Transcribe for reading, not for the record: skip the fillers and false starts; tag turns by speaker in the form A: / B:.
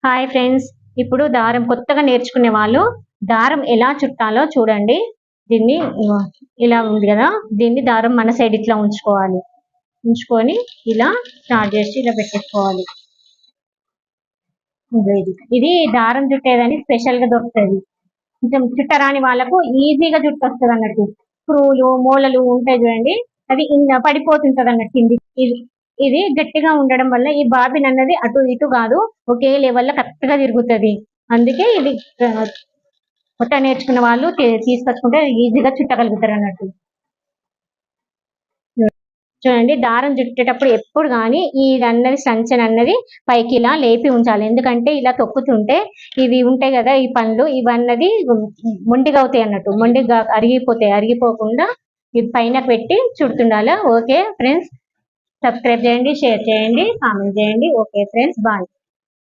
A: Hi friends, ఇప్పుడు దారం కొత్తగా నేర్చుకునే వాళ్ళు దారం ఎలా చుట్టాలో చూడండి. దీన్ని ఇలా ఉంది కదా, దీన్ని దారం మన సైడ్ ఇట్లా ఉంచుకోవాలి. ఉంచుకొని ఇలా స్టార్ట్ చేసి ఇలా పెట్టేసుకోవాలి. ఇది దారం చుట్టేదని స్పెషల్ గా దొరుకుతుంది. కొంచెం చుట్టరాని వాళ్ళకు ఈజీగా జుట్టు వస్తుంది అన్నట్టు. స్క్రూలు మూలలు ఉంటాయి చూడండి, అది పడిపోతుంటది అన్నట్టు. ఇది గట్టిగా ఉండడం వల్ల ఈ బాబిన్ అన్నది అటు ఇటు కాదు, ఒకే లెవెల్ లో కరెక్ట్ గా తిరుగుతుంది. అందుకే ఇది కొత్త నేర్చుకున్న వాళ్ళు తీసుకొచ్చుకుంటే ఈజీగా చుట్టగలుగుతారు అన్నట్టు. చూడండి, దారం చుట్టేటప్పుడు ఎప్పుడు కానీ ఈ అన్నది సంచన్ అన్నది పైకి ఇలా లేపి ఉంచాలి. ఎందుకంటే ఇలా తొక్కుతుంటే ఇవి ఉంటాయి కదా, ఈ పండ్లు ఇవన్నది మొండిగా అవుతాయి అన్నట్టు. మొండిగా అరిగిపోకుండా ఇది పైన పెట్టి చుడుతుండాలి. ఓకే ఫ్రెండ్స్, సబ్స్క్రైబ్ చేయండి, షేర్ చేయండి, కామెంట్ చేయండి. Okay friends, bye.